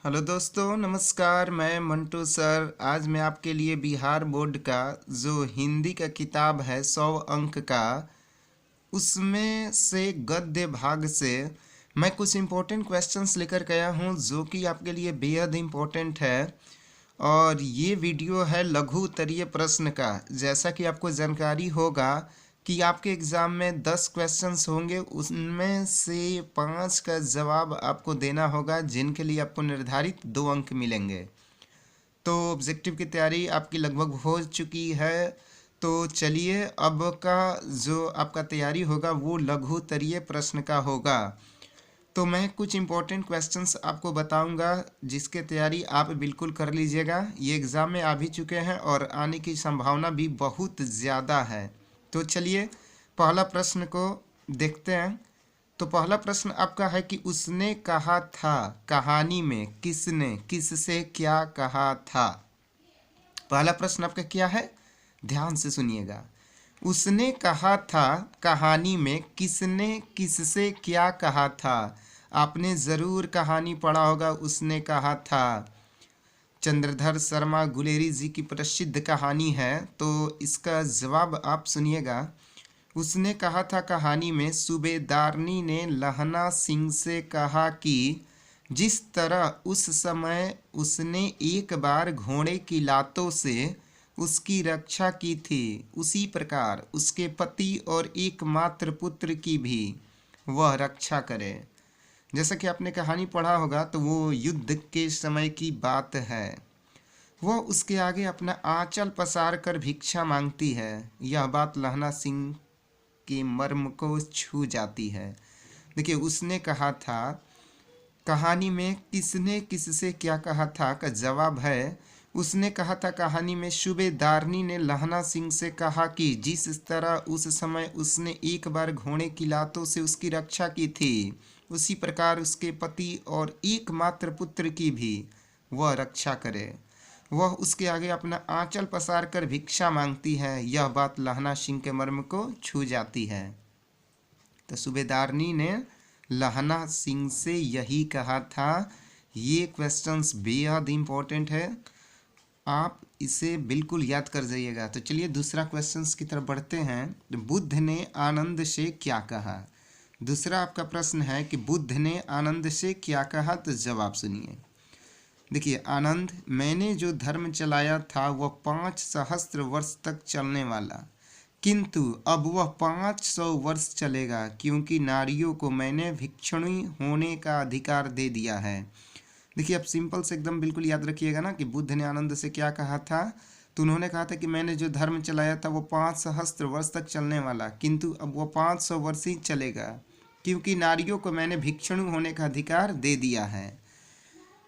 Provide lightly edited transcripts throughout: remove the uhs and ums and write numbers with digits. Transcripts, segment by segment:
Hello दोस्तों, नमस्कार। मैं मंटू सर। आज मैं आपके लिए बिहार बोर्ड का जो हिंदी का किताब है 100 अंक का, उसमें से गद्य भाग से मैं कुछ इम्पोर्टेंट क्वेश्चंस लेकर गया हूँ जो कि आपके लिए बेहद इम्पोर्टेंट है। और ये वीडियो है लघु उत्तरीय प्रश्न का। जैसा कि आपको जानकारी होगा कि आपके एग्ज़ाम में 10 क्वेश्चंस होंगे, उनमें से 5 का जवाब आपको देना होगा, जिनके लिए आपको निर्धारित 2 अंक मिलेंगे। तो ऑब्जेक्टिव की तैयारी आपकी लगभग हो चुकी है। तो चलिए, अब का जो आपका तैयारी होगा वो लघु उत्तरीय प्रश्न का होगा। तो मैं कुछ इम्पोर्टेंट क्वेश्चंस आपको बताऊंगा, जिसके तैयारी आप बिल्कुल कर लीजिएगा। ये एग्ज़ाम में आ भी चुके हैं और आने की संभावना भी बहुत ज़्यादा है। तो चलिए, पहला प्रश्न को देखते हैं। तो पहला प्रश्न आपका है कि उसने कहा था कहानी में किसने किससे क्या कहा था। पहला प्रश्न आपका क्या है, ध्यान से सुनिएगा। उसने कहा था कहानी में किसने किससे क्या कहा था। आपने ज़रूर कहानी पढ़ा होगा उसने कहा था। चंद्रधर शर्मा गुलेरी जी की प्रसिद्ध कहानी है। तो इसका जवाब आप सुनिएगा। उसने कहा था कहानी में सूबेदारनी ने लहना सिंह से कहा कि जिस तरह उस समय उसने एक बार घोड़े की लातों से उसकी रक्षा की थी, उसी प्रकार उसके पति और एकमात्र पुत्र की भी वह रक्षा करे। जैसा कि आपने कहानी पढ़ा होगा, तो वो युद्ध के समय की बात है। वह उसके आगे अपना आंचल पसार कर भिक्षा मांगती है। यह बात लहना सिंह के मर्म को छू जाती है। देखिए, उसने कहा था कहानी में किसने किससे क्या कहा था का जवाब है उसने कहा था कहानी में सूबेदारनी ने लहना सिंह से कहा कि जिस तरह उस समय उसने एक बार घोड़े की लातों से उसकी रक्षा की थी, उसी प्रकार उसके पति और एकमात्र पुत्र की भी वह रक्षा करे। वह उसके आगे अपना आंचल पसार कर भिक्षा मांगती है। यह बात लहना सिंह के मर्म को छू जाती है। तो सूबेदारनी ने लहना सिंह से यही कहा था। ये क्वेश्चंस बेहद इम्पोर्टेंट है, आप इसे बिल्कुल याद कर जाइएगा। तो चलिए दूसरा क्वेश्चंस की तरफ बढ़ते हैं। बुद्ध ने आनंद से क्या कहा। दूसरा आपका प्रश्न है कि बुद्ध ने आनंद से क्या कहा। तो जवाब सुनिए। देखिए, आनंद, मैंने जो धर्म चलाया था वह 5 सहस्त्र वर्ष तक चलने वाला, किंतु अब वह 500 वर्ष चलेगा, क्योंकि नारियों को मैंने भिक्षुणी होने का अधिकार दे दिया है। देखिए, अब सिंपल से एकदम बिल्कुल याद रखिएगा ना कि बुद्ध ने आनंद से क्या कहा था। तो उन्होंने कहा था कि मैंने जो धर्म चलाया था वो 5 सहस्त्र वर्ष तक चलने वाला, किंतु अब वो 500 वर्ष ही चलेगा, क्योंकि नारियों को मैंने भिक्षुणी होने का अधिकार दे दिया है।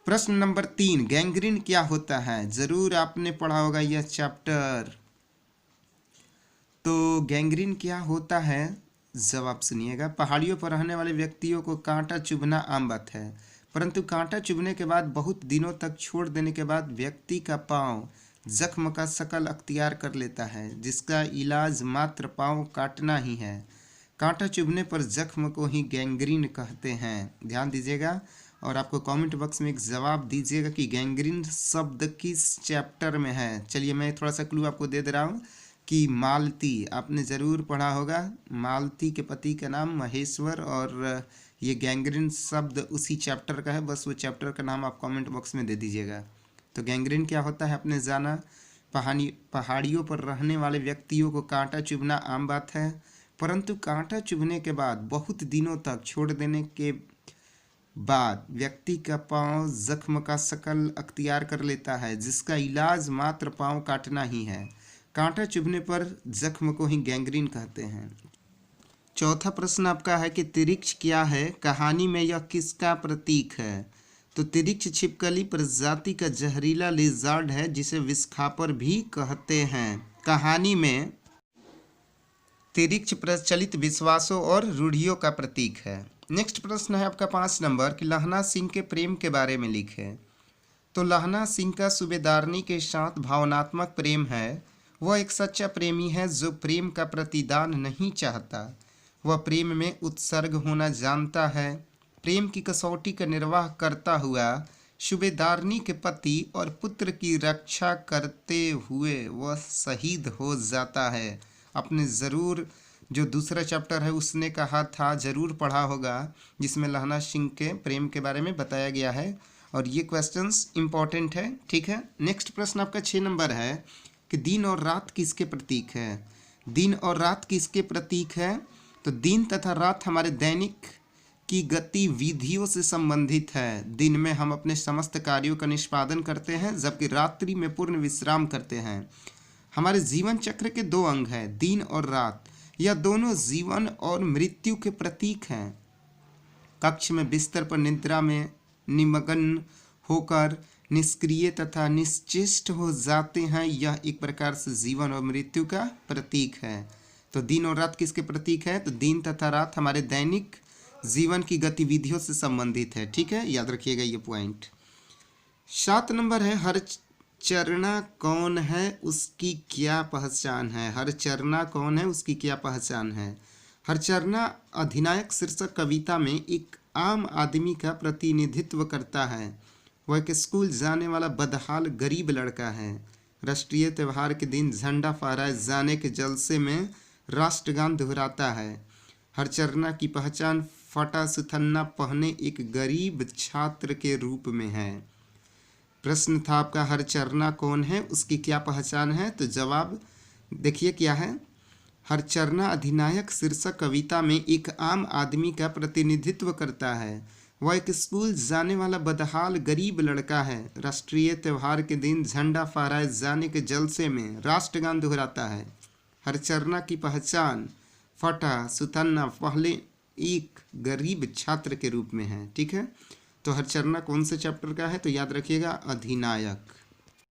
प्रश्न नंबर 3, गैंग्रीन क्या होता है। जरूर आपने पढ़ा होगा यह चैप्टर। तो गैंग्रीन क्या होता है, जवाब सुनिएगा। पहाड़ियों पर रहने वाले व्यक्तियों को कांटा चुभना आम बात है, परंतु कांटा चुभने के बाद बहुत दिनों तक छोड़ देने के बाद व्यक्ति का पांव जख्म का शकल अख्तियार कर लेता है, जिसका इलाज मात्र पांव काटना ही है। कांटा चुभने पर जख्म को ही गैंग्रीन कहते हैं। ध्यान दीजिएगा और आपको कमेंट बॉक्स में एक जवाब दीजिएगा कि गैंग्रीन शब्द किस चैप्टर में है। चलिए, मैं थोड़ा सा क्लू आपको दे दे रहा हूँ कि मालती, आपने ज़रूर पढ़ा होगा। मालती के पति का नाम महेश्वर, और ये गैंग्रीन शब्द उसी चैप्टर का है। बस वो चैप्टर का नाम आप कमेंट बॉक्स में दे दीजिएगा। तो गैंग्रीन क्या होता है आपने जाना। पहाड़ियों पर रहने वाले व्यक्तियों को कांटा चुभना आम बात है, परंतु कांटा चुभने के बाद बहुत दिनों तक छोड़ देने के बाद व्यक्ति का पांव जख्म का शकल अख्तियार कर लेता है, जिसका इलाज मात्र पांव काटना ही है। कांटा चुभने पर जख्म को ही गैंग्रीन कहते हैं। चौथा प्रश्न आपका है कि तिरिक्ष क्या है, कहानी में यह किसका प्रतीक है। तो तिरिक्ष छिपकली प्रजाति का जहरीला लिजार्ड है, जिसे विस्खापर भी कहते हैं। कहानी में तिरिक्ष प्रचलित विश्वासों और रूढ़ियों का प्रतीक है। नेक्स्ट प्रश्न है आपका 5 नंबर कि लहना सिंह के प्रेम के बारे में लिखे। तो लहना सिंह का सूबेदारनी के साथ भावनात्मक प्रेम है। वह एक सच्चा प्रेमी है जो प्रेम का प्रतिदान नहीं चाहता। वह प्रेम में उत्सर्ग होना जानता है। प्रेम की कसौटी का निर्वाह करता हुआ सूबेदारनी के पति और पुत्र की रक्षा करते हुए वह शहीद हो जाता है। आपने ज़रूर जो दूसरा चैप्टर है उसने कहा था, ज़रूर पढ़ा होगा, जिसमें लहना सिंह के प्रेम के बारे में बताया गया है और ये क्वेश्चंस इम्पॉर्टेंट है। ठीक है, नेक्स्ट प्रश्न आपका 6 नंबर है कि दिन और रात किसके प्रतीक है। दिन और रात किसके प्रतीक है? तो दिन तथा रात हमारे दैनिक की गतिविधियों से संबंधित है। दिन में हम अपने समस्त कार्यों का निष्पादन करते हैं, जबकि रात्रि में पूर्ण विश्राम करते हैं। हमारे जीवन चक्र के 2 अंग हैं, दिन और रात। यह दोनों जीवन और मृत्यु के प्रतीक हैं। कक्ष में बिस्तर पर निद्रा में निमग्न होकर निष्क्रिय तथा निश्चेष्ट हो जाते हैं, यह एक प्रकार से जीवन और मृत्यु का प्रतीक है। तो दिन और रात किसके प्रतीक है? तो दिन तथा रात हमारे दैनिक जीवन की गतिविधियों से संबंधित है। ठीक है, याद रखिएगा ये पॉइंट। 7 नंबर है, हरचरणा कौन है, उसकी क्या पहचान है। हरचरणा कौन है, उसकी क्या पहचान है। हरचरणा अधिनायक शीर्षक कविता में एक आम आदमी का प्रतिनिधित्व करता है। वह एक स्कूल जाने वाला बदहाल गरीब लड़का है। राष्ट्रीय त्यौहार के दिन झंडा फहराए जाने के जलसे में राष्ट्रगान दोहराता है। हरचरणा की पहचान फटा सुथन्ना पहने एक गरीब छात्र के रूप में है। प्रश्न था आपका, हरचरणा कौन है, उसकी क्या पहचान है। तो जवाब देखिए क्या है। हरचरणा अधिनायक शीर्षक कविता में एक आम आदमी का प्रतिनिधित्व करता है। वह एक स्कूल जाने वाला बदहाल गरीब लड़का है। राष्ट्रीय त्यौहार के दिन झंडा फहराए जाने के जलसे में राष्ट्रगान दोहराता है। हरचरणा की पहचान फटा सुथन्ना पहले एक गरीब छात्र के रूप में है। ठीक है, तो हरचरणा कौन से चैप्टर का है? तो याद रखिएगा, अधिनायक।